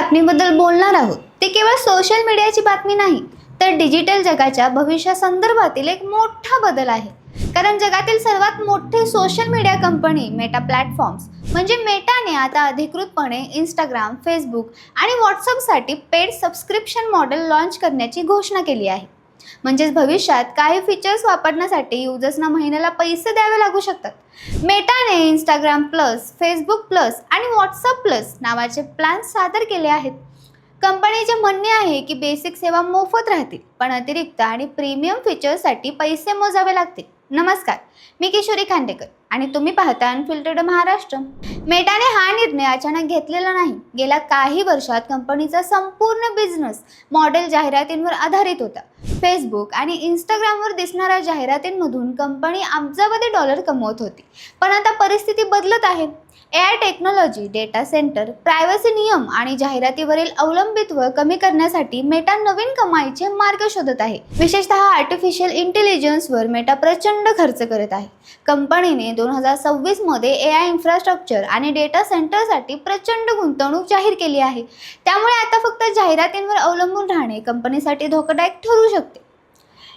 बातमीबद्दल बोलणार आहोत ते केवळ सोशल मीडियाची बातमी नाही, तर डिजिटल जगाच्या भविष्यासंदर्भातील एक मोठा बदल आहे। कारण जगातील सर्वात मोठी social media company Meta platforms म्हणजे मेटाने आता अधिकृतपणे इंस्टाग्राम, फेसबुक आणि व्हॉट्सअपसाठी पेड सबस्क्रिप्शन मॉडेल लॉन्च करण्याची घोषणा केली आहे। म्हणजेच भविष्यात काही फीचर्स वापरण्यासाठी युजर्सना महिन्याला पैसे द्यावे लागू शकतात। मेटाने इंस्टाग्राम प्लस, फेसबुक प्लस आणि व्हॉट्सअप प्लस नावाचे प्लॅन सादर केले आहेत। कंपनीचे म्हणणे आहे की बेसिक सेवा मोफत राहतील, पण अतिरिक्त आणि प्रीमियम फीचर्ससाठी पैसे मोजावे लागतील। नमस्कार, मी किशोरी खांडेकर आणि तुम्ही पाहता अनफिल्टर्ड महाराष्ट्र। मेटाने हा निर्णय अचानक घेतलेला नाही। गेल्या काही वर्षात कंपनीचा संपूर्ण बिझनेस मॉडेल जाहिरातींवर आधारित होता। फेसबुक आणि इंस्टाग्रामवर दिसणाऱ्या जाहिरातींमधून कंपनी अब्जावधी डॉलर कमवत होती, पण आता परिस्थिती बदलत आहे। AI technology, data centre, privacy नियम आणि जाहिरातीवरील अवलंबित्व कमी करण्यासाठी मेटा नवीन कमाईचे मार्ग शोधत आहे। विशेषतः आर्टिफिशियल इंटेलिजन्सवर मेटा प्रचंड खर्च करत आहे। कंपनीने 2026 मध्ये एआय इन्फ्रास्ट्रक्चर आणि डेटा सेंटरसाठी प्रचंड गुंतवणूक जाहीर केली आहे। त्यामुळे आता फक्त जाहिरातींवर अवलंबून राहणे कंपनीसाठी धोकादायक ठरू शकते।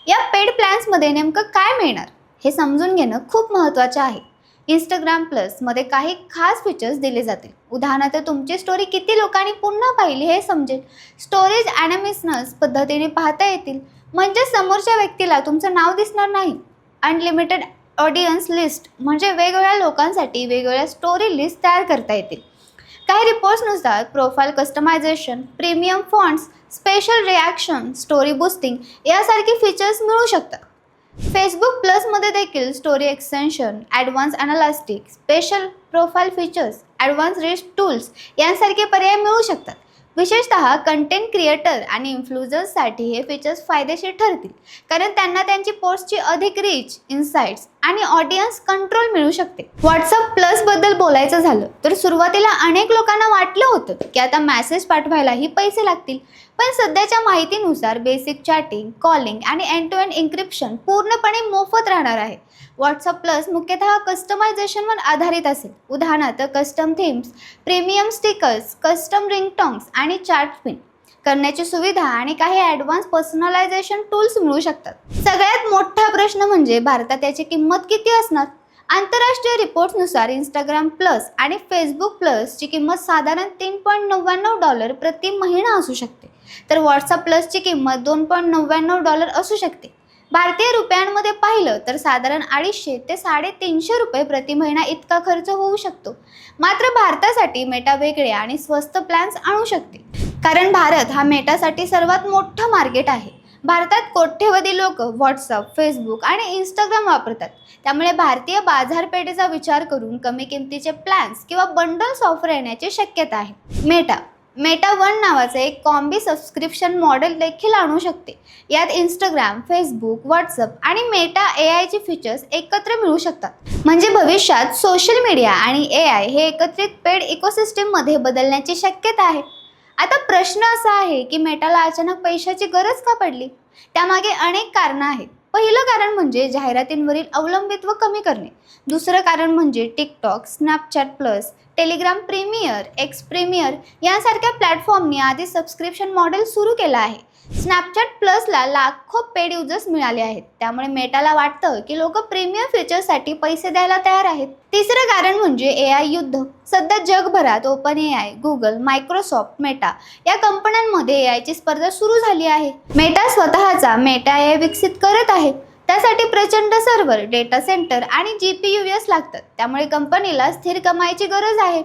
या पेड प्लॅन्समध्ये नेमकं काय मिळणार हे समजून घेणं खूप महत्त्वाचं आहे। इंस्टाग्राम प्लस मध्ये काही खास फीचर्स दिले जातील। उदाहरणार्थ, तुमची स्टोरी किती लोकांनी पुन्हा पाहिली हे समजेल। स्टोरेज ॲनामिसनस पद्धतीने पाहता येतील, म्हणजे समोरच्या व्यक्तीला तुमचं नाव दिसणार नाही। अनलिमिटेड ऑडियन्स लिस्ट म्हणजे वेगवेगळ्या लोकांसाठी वेगवेगळ्या स्टोरी लिस्ट तयार करता येतील। काही रिपोर्ट्सनुसार profile customization, premium fonts, special reaction, story boosting यासारखे फीचर्स मिळू शकतात। फेसबुक प्लसमध्ये देखील story extension, advance analytics, special profile features, advance reach tools यांसारखे पर्याय मिळू शकतात। विशेषतः कंटेंट क्रिएटर आणि इन्फ्लुएन्सर्ससाठी हे फीचर्स फायदेशीर ठरतील, कारण त्यांना त्यांची पोस्टची अधिक रीच, इन्साइट्स आणि ऑडियन्स कंट्रोल मिळू शकते। व्हॉट्सअप प्लसबद्दल बोलायचं झालं तर सुरुवातीला अनेक लोकांना वाटलं होतं की आता मेसेज पाठवायलाही पैसे लागतील, पण सध्याच्या माहितीनुसार बेसिक चॅटिंग, कॉलिंग आणि एंड टू एंड एन्क्रिप्शन पूर्णपणे मोफत राहणार आहे। व्हॉट्सअप प्लस मुख्यतः कस्टमायझेशनवर आधारित असेल। उदाहरणार्थ, custom themes, premium stickers, custom ringtones आणि चॅट पिन करण्याची सुविधा आणि काही ॲडव्हान्स पर्सनलायझेशन टूल्स मिळू शकतात। सगळ्यात मोठा प्रश्न म्हणजे भारतात याची किंमत किती असणार? आंतरराष्ट्रीय रिपोर्ट्सनुसार इंस्टाग्राम प्लस आणि फेसबुक प्लसची किंमत साधारण $3.99 प्रति महिना असू शकते, तर व्हॉट्सअप प्लसची किंमत $2.99 असू शकते। भारतीय रुपयांमध्ये पाहिलं तर साधारण $250 ते $350 प्रति महिना इतका खर्च होऊ शकतो। मात्र भारतासाठी मेटा वेगळे आणि स्वस्त प्लॅन्स आणू शकते, कारण भारत हा मेटासाठी सर्वात मोठं मार्केट आहे। भारतात कोट्यवधी लोक व्हॉट्सअप, फेसबुक आणि इंस्टाग्राम वापरतात, त्यामुळे भारतीय बाजारपेठेचा विचार करून कमी किमतीचे प्लॅन्स किंवा बंडल्स ऑफर येण्याची शक्यता आहे। मेटा वन नावाचे एक कॉम्बी सबस्क्रिप्शन मॉडेल देखील आणू शकते। यात इंस्टाग्राम, फेसबुक, व्हॉट्सअप आणि मेटा एआयचे फीचर्स एकत्र मिळू शकतात। म्हणजे भविष्यात सोशल मीडिया आणि एआय हे एकत्रित पेड इकोसिस्टीममध्ये बदलण्याची शक्यता आहे। आता प्रश्न असा आहे की मेटाला अचानक पैशाची गरज का पडली? त्यामागे अनेक कारणं आहेत। पहिलं कारण म्हणजे जाहिरातींवरील अवलंबित्व कमी करणे। दुसरं कारण म्हणजे TikTok, Snapchat plus, Telegram premier, X premier यांसारख्या प्लॅटफॉर्मनी आधी सबस्क्रिप्शन मॉडेल सुरू केलं आहे। स्नॅपचॅट प्लसला लाखो पेड युजर्स मिळाले आहेत, त्यामुळे मेटाला वाटतं की लोक प्रीमियम फीचर्ससाठी पैसे द्यायला तयार आहेत। तिसरं कारण म्हणजे एआय युद्ध। सध्या जगभरात open AI, Google, Microsoft, Meta या कंपन्यांमध्ये एआयची स्पर्धा सुरू झाली आहे। मेटा स्वतःचा मेटा एआय विकसित करत आहे, त्यासाठी प्रचंड सर्व्हर, डेटा सेंटर आणि GPUs लागतात, त्यामुळे कंपनीला स्थिर कमाईची गरज आहे।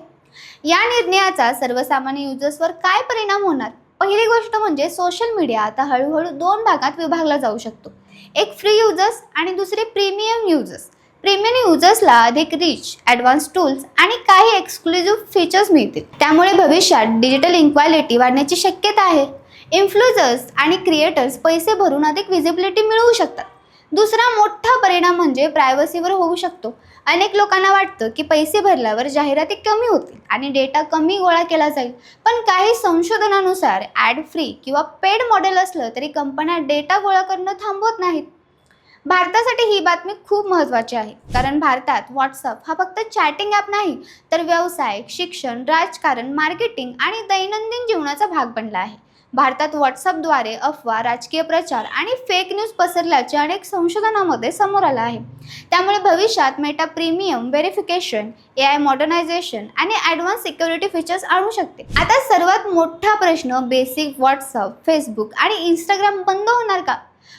या निर्णयाचा सर्वसामान्य युजर्सवर काय परिणाम होणार? पहिली गोष्ट म्हणजे सोशल मीडिया आता हळूहळू 2 भागात विभागला जाऊ शकतो, एक फ्री युजर्स आणि दुसरे प्रीमियम युजर्स। प्रीमियम युजर्सला अधिक रीच, ॲडव्हान्स टूल्स आणि काही एक्सक्लुझिव्ह फीचर्स मिळतील, त्यामुळे भविष्यात डिजिटल इक्वालिटी वाढण्याची शक्यता आहे। इन्फ्लुएन्सर्स आणि क्रिएटर्स पैसे भरून अधिक व्हिजिबिलिटी मिळवू शकतात। दुसरा मोठा परिणाम म्हणजे प्रायव्हसीवर होऊ शकतो। अनेक लोकांना वाटतं की पैसे भरल्यावर जाहिराती कमी होतील आणि डेटा कमी गोळा केला जाईल, पण काही संशोधनानुसार ॲड फ्री किंवा पेड मॉडेल असलं तरी कंपन्या डेटा गोळा करणं थांबवत नाहीत। भारतासाठी ही बातमी खूप महत्त्वाची आहे, कारण भारतात व्हॉट्सअप हा फक्त चॅटिंग ॲप नाही, तर व्यवसाय, शिक्षण, राजकारण, मार्केटिंग आणि दैनंदिन जीवनाचा भाग बनला आहे. भारतात व्हॉट्सअपद्वारे अफवा, राजकीय प्रचार आणि फेक न्यूज पसरल्याचे अनेक संशोधनामध्ये समोर आलं आहे. त्यामुळे भविष्यात Meta premium verification, AI modernisation आणि ॲडव्हान्स सिक्युरिटी फीचर्स आणू शकते. आता सर्वात मोठा प्रश्न, बेसिक व्हॉट्सअप, फेसबुक आणि इंस्टाग्राम बंद होणार का?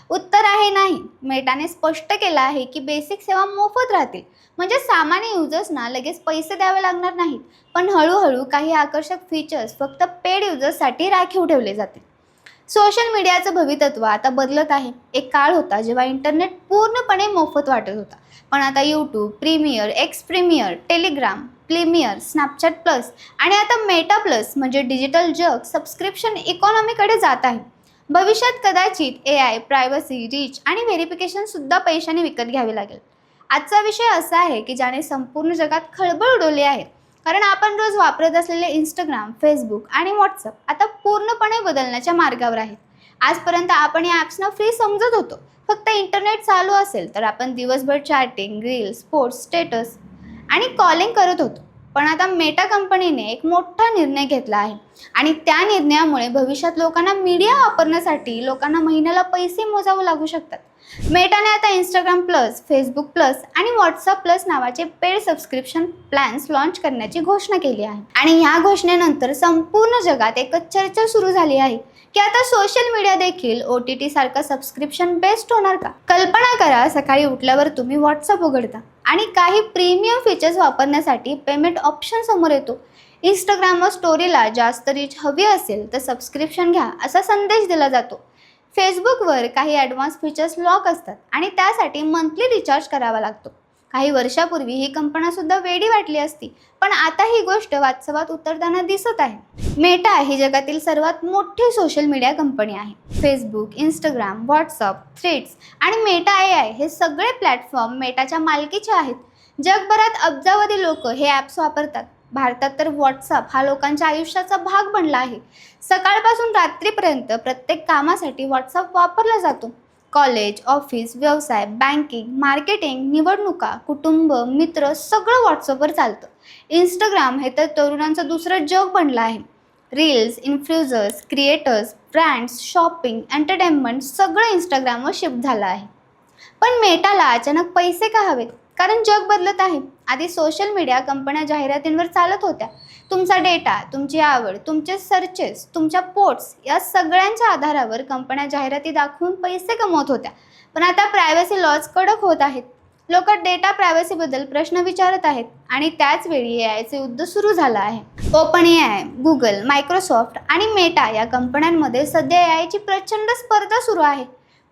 उत्तर आहे नाही. मेटाने स्पष्ट केलं आहे की बेसिक सेवा मोफत राहतील, म्हणजे सामान्य युजर्सना लगेच पैसे द्यावे लागणार नाहीत, पण हळूहळू काही आकर्षक फीचर्स फक्त पेड युजर्ससाठी राखीव ठेवले जातील. सोशल मीडियाचं भवितत्व आता बदलत आहे. एक काळ होता जेव्हा इंटरनेट पूर्णपणे मोफत वाटत होता, पण आता YouTube premier, X premier, Telegram premier, Snapchat plus आणि आता मेटा प्लस म्हणजे डिजिटल जग सबस्क्रिप्शन इकॉनॉमीकडे जात आहे. भविष्यात कदाचित AI, प्रायव्हसी, रीच आणि व्हेरिफिकेशन सुद्धा पैशाने विकत घ्यावे लागेल. आजचा विषय असा आहे की ज्याने संपूर्ण जगात खळबळ उडवली आहे, कारण आपण रोज वापरत असलेले इंस्टाग्राम, फेसबुक आणि व्हॉट्सअप आता पूर्णपणे बदलण्याच्या मार्गावर आहेत. आजपर्यंत आपण या ॲप्सना फ्री समजत होतो. फक्त इंटरनेट चालू असेल तर आपण दिवसभर चॅटिंग, रील्स, स्पोर्ट्स, स्टेटस आणि कॉलिंग करत होतो. पण आता मेटा कंपनीने एक मोठा निर्णय घेतला आहे आणि त्या निर्णयामुळे भविष्यात लोकांना मीडिया वापरण्यासाठी लोकांना महिन्याला पैसे मोजावे लागू शकतात. मेटाने आता इंस्टाग्राम प्लस, फेसबुक प्लस आणि व्हॉट्सअप प्लस नावाचे पेड सबस्क्रिप्शन प्लॅन्स लॉन्च करण्याची घोषणा केली आहे. आणि ह्या घोषणेनंतर संपूर्ण जगात एकच चर्चा सुरू झाली आहे की आता सोशल मीडिया देखील OTT सारखा सबस्क्रिप्शन बेस्ड होणार का? कल्पना करा, सकाळी उठल्यावर तुम्ही व्हॉट्सअप उघडता आणि काही प्रीमियम फीचर्स वापरण्यासाठी पेमेंट ऑप्शन समोर येतो. इंस्टाग्रामवर स्टोरीला जास्त रीच हवी असेल तर सबस्क्रिप्शन घ्या असा संदेश दिला जातो. फेसबुकवर काही ॲडव्हान्स फीचर्स लॉक असतात आणि त्यासाठी मंथली रिचार्ज करावा लागतो. काही वर्षापूर्वी ही कंपनीसुद्धा वेडी वाटली असती, पण आता ही गोष्ट वास्तवात उतरताना दिसत आहे. मेटा ही जगातील सर्वात मोठी सोशल मीडिया कंपनी आहे. फेसबुक, इंस्टाग्राम, व्हॉट्सअप, थ्रेड्स आणि मेटा AI हे सगळे प्लॅटफॉर्म मेटाच्या मालकीचे आहेत. जगभरात अब्जावधी लोक हे ॲप्स वापरतात. भारतात तर व्हॉट्सअप हा लोकांच्या आयुष्याचा भाग बनला आहे. सकाळपासून रात्रीपर्यंत प्रत्येक कामासाठी व्हॉट्सअप वापरला जातो. कॉलेज, ऑफिस, व्यवसाय, बँकिंग, मार्केटिंग, निवडणुका, कुटुंब, मित्र सगळं व्हॉट्सअपवर चालतं. इंस्टाग्राम हे तर तरुणांचं दुसरं जग बनलं आहे. Reels, influencers, creators, brands, shopping, entertainment सगळं इंस्टाग्रामवर शिफ्ट झालं आहे. पण मेटाला अचानक पैसे का हवेत? कारण जग बदलत आहे. आधी सोशल मीडिया कंपन्या जाहिरातींवर चालत होत्या. तुमचा डेटा, तुमची आवड, तुमचे सर्चेस, तुमच्या पोस्ट्स या सगळ्यांच्या आधारावर कंपन्या जाहिराती दाखवून पैसे कमवत होत्या. पण आता प्रायव्हसी लॉज कडक होत आहेत. लोक डेटा प्रायव्हसीबद्दल प्रश्न विचारत आहेत आणि त्याच वेळी AIचे युद्ध सुरू झालं आहे. OpenAI, गुगल, मायक्रोसॉफ्ट आणि मेटा या कंपन्यांमध्ये सध्या AIची प्रचंड स्पर्धा सुरू आहे.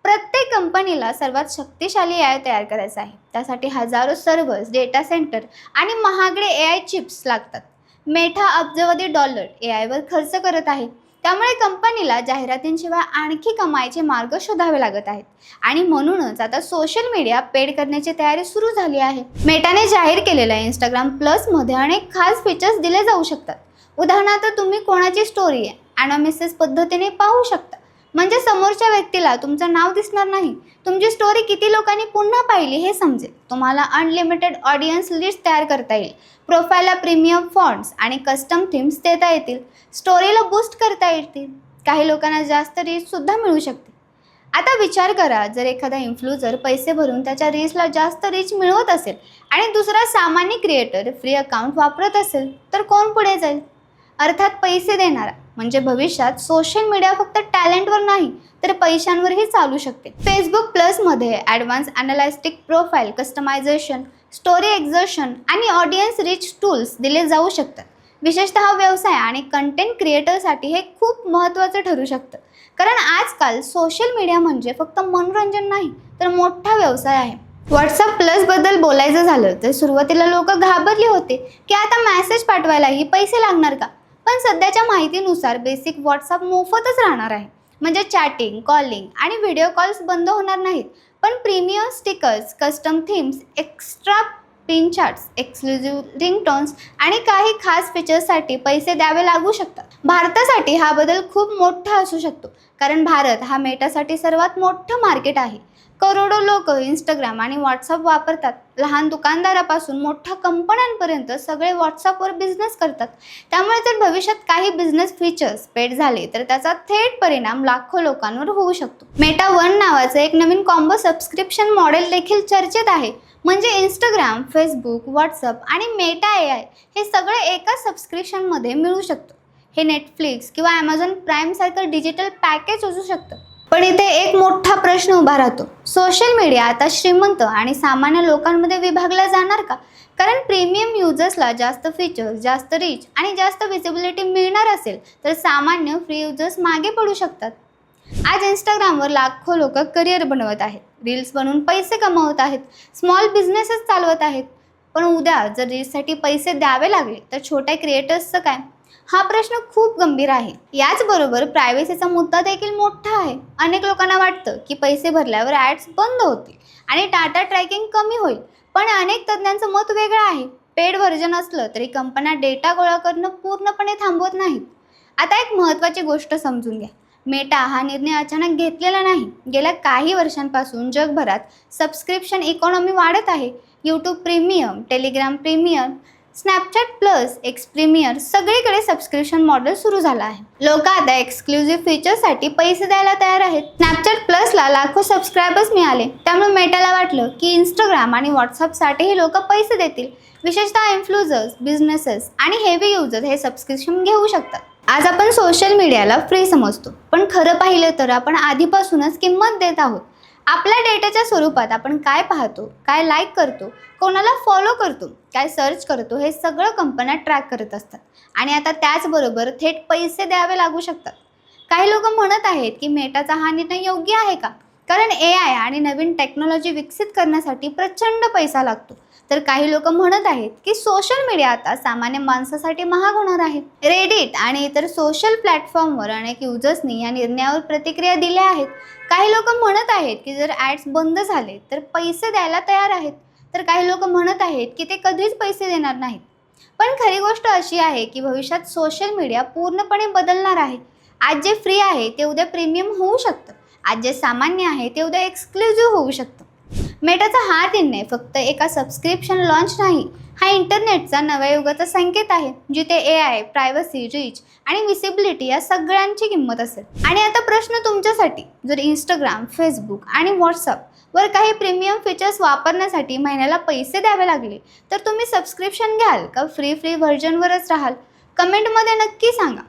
प्रत्येक कंपनीला सर्वात शक्तिशाली AI तयार करायचा आहे. त्यासाठी हजारो सर्व्हर्स, डेटा सेंटर आणि महागडे AI चिप्स लागतात. मेटा अब्जावधी डॉलर AIवर खर्च करत आहे. त्यामुळे कंपनीला जाहिरातींशिवाय आणखी कमाईचे मार्ग शोधावे लागत आहेत आणि म्हणूनच आता सोशल मीडिया पेड करण्याची तयारी सुरू झाली आहे. मेटाने जाहीर केलेल्या इंस्टाग्राम प्लसमध्ये अनेक खास फीचर्स दिले जाऊ शकतात. उदाहरणार्थ, तुम्ही कोणाची स्टोरी अनॉनिमस पद्धतीने पाहू शकता, म्हणजे समोरच्या व्यक्तीला तुमचं नाव दिसणार नाही. तुमची स्टोरी किती लोकांनी पुन्हा पाहिली हे समजेल. तुम्हाला अनलिमिटेड ऑडियन्स लिस्ट तयार करता येईल. प्रोफाईलला प्रीमियम फॉन्ट्स आणि कस्टम थीम्स देता येतील. स्टोरीला बूस्ट करता येतील. काही लोकांना जास्त रीचसुद्धा मिळू शकते. आता विचार करा, जर एखादा इन्फ्लुएन्सर पैसे भरून त्याच्या रील्सला जास्त रीच मिळवत असेल आणि दुसरा सामान्य क्रिएटर फ्री अकाउंट वापरत असेल, तर कोण पुढे जाईल? अर्थात पैसे देणारा. म्हणजे भविष्यात सोशल मीडिया फक्त टॅलेंटवर नाही तर पैशांवरही चालू शकते. फेसबुक प्लसमध्ये advance analytics profile customization, story extension आणि ऑडियन्स रीच टूल्स दिले जाऊ शकतात. विशेषतः व्यवसाय आणि कंटेंट क्रिएटरसाठी हे खूप महत्त्वाचं ठरू शकतं, कारण आजकाल सोशल मीडिया म्हणजे फक्त मनोरंजन नाही तर मोठा व्यवसाय आहे. व्हॉट्सअप प्लसबद्दल बोलायचं झालं तर सुरुवातीला लोक घाबरले होते की आता मेसेज पाठवायलाही पैसे लागणार का? पण सध्याच्या माहितीनुसार बेसिक व्हॉट्सअप मोफतच राहणार आहे. म्हणजे चॅटिंग, कॉलिंग आणि व्हिडिओ कॉल्स बंद होणार नाहीत. पण premium stickers, custom themes, extra pin charts, exclusive ringtones आणि काही खास फीचर्ससाठी पैसे द्यावे लागू शकतात. भारतासाठी हा बदल खूप मोठा असू शकतो, कारण भारत हा मेटासाठी सर्वात मोठं मार्केट आहे. करोडो लोक इंस्टाग्राम आणि व्हॉट्सअप वापरतात. लहान दुकानदारापासून मोठ्या कंपन्यांपर्यंत सगळे व्हॉट्सअपवर बिझनेस करतात. त्यामुळे जर भविष्यात काही बिझनेस फीचर्स पेड झाले तर त्याचा थेट परिणाम लाखो लोकांवर होऊ शकतो. मेटा वन नावाचं एक नवीन कॉम्बो सबस्क्रिप्शन मॉडेल देखील चर्चेत आहे. म्हणजे इंस्टाग्राम, फेसबुक, व्हॉट्सअप आणि मेटा AI हे सगळे एका सबस्क्रिप्शनमध्ये मिळू शकतं. हे नेटफ्लिक्स किंवा ॲमेझॉन प्राईमसारखं डिजिटल पॅकेज असू शकतं. पण इथे एक मोठा प्रश्न उभा राहतो. सोशल मीडिया आता श्रीमंत आणि सामान्य लोकांमध्ये विभागला जाणार का? कारण प्रीमियम युजर्सला जास्त फीचर्स, जास्त रीच आणि जास्त विजिबिलिटी मिळणार असेल तर सामान्य फ्री युजर्स मागे पडू शकतात. आज इंस्टाग्रामवर लाखो लोक करिअर बनवत आहेत, रील्स बनवून पैसे कमवत आहेत, स्मॉल बिझनेसेस चालवत आहेत. पण उद्या जर रील्ससाठी पैसे द्यावे लागले तर छोट्या क्रिएटर्सचं काय? हा प्रश्न खूप गंभीर आहे. याचबरोबर प्रायव्हसीचा मुद्दा देखील मोठा आहे. अनेक लोकांना वाटतं की पैसे भरल्यावर ॲड्स बंद होतील आणि डाटा ट्रॅकिंग कमी होईल. पण अनेक तज्ज्ञांचं मत वेगळं आहे. पेड व्हर्जन असलं तरी कंपन्या डेटा गोळा करणं पूर्णपणे थांबवत नाहीत. आता एक महत्त्वाची गोष्ट समजून घ्या. मेटा हा निर्णय अचानक घेतलेला नाही. गेल्या काही वर्षांपासून जगभरात सबस्क्रिप्शन इकॉनॉमी वाढत आहे. YouTube premium, Telegram premium, Snapchat plus, X premier सगळीकडे सबस्क्रिप्शन मॉडेल सुरू झालं आहे. लोक आता एक्सक्लुझिव्ह फीचरसाठी पैसे द्यायला तयार आहेत. स्नॅपचॅट प्लसला लाखो सबस्क्रायबर्स मिळाले. त्यामुळे मेटाला वाटलं की इंस्टाग्राम आणि व्हॉट्सअपसाठीही लोक पैसे देतील. विशेषतः इन्फ्लुएन्सर्स, बिझनेसेस आणि हेवी युजर हे सबस्क्रिप्शन घेऊ शकतात. आज आपण सोशल मीडियाला फ्री समजतो, पण खरं पाहिलं तर आपण आधीपासूनच किंमत देत आहोत. आपल्या डेटाच्या स्वरूपात आपण काय पाहतो, काय लाईक करतो, कोणाला फॉलो करतो, काय सर्च करतो हे सगळं कंपन्या ट्रॅक करत असतात. आणि आता त्याचबरोबर थेट पैसे द्यावे लागू शकतात. काही लोक म्हणत आहेत की मेटाचा हा निर्णय योग्य आहे का? कारण AI आणि नवीन टेक्नॉलॉजी विकसित करण्यासाठी प्रचंड पैसा लागतो. तर काही लोक म्हणत आहेत की सोशल मीडिया आता सामान्य माणसासाठी महाग होणार आहे. रेडिट आणि इतर सोशल प्लॅटफॉर्मवर अनेक युजर्सनी या निर्णयावर प्रतिक्रिया दिल्या आहेत. काही लोक म्हणत आहेत की जर ॲड्स बंद झाले तर पैसे द्यायला तयार आहेत. तर काही लोक म्हणत आहेत की ते कधीच पैसे देणार नाहीत. पण खरी गोष्ट अशी आहे की भविष्यात सोशल मीडिया पूर्णपणे बदलणार आहे. आज जे फ्री आहे ते उद्या प्रीमियम होऊ शकतं. आज जे सामान्य आहे ते उद्या एक्सक्लुझिव्ह होऊ शकतं. मेटाचा हा निर्णय फक्त एका सबस्क्रिप्शन लॉन्च नाही, हा इंटरनेटचा नव्या युगाचा संकेत आहे, जिथे AI, प्रायव्हसी, रीच आणि विसिबिलिटी या सगळ्यांची किंमत असेल. आणि आता प्रश्न तुमच्यासाठी, जर इंस्टाग्राम, फेसबुक आणि व्हॉट्सअपवर काही प्रीमियम फीचर्स वापरण्यासाठी महिन्याला पैसे द्यावे लागले तर तुम्ही सबस्क्रिप्शन घ्याल का फ्री व्हर्जनवरच राहाल? कमेंटमध्ये नक्की सांगा.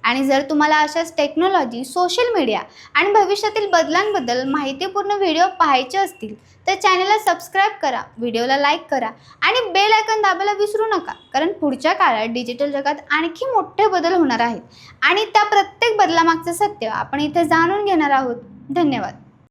आणि जर तुम्हाला अशाच टेक्नॉलॉजी, सोशल मीडिया आणि भविष्यातील बदलांबद्दल माहितीपूर्ण व्हिडिओ पाहायचे असतील तर चॅनलला सबस्क्राईब करा, व्हिडिओला लाईक करा आणि बेल आयकॉन दाबायला विसरू नका. कारण पुढच्या काळात डिजिटल जगात आणखी मोठे बदल होणार आहेत आणि त्या प्रत्येक बदलामागचं सत्य आपण इथे जाणून घेणार आहोत. धन्यवाद.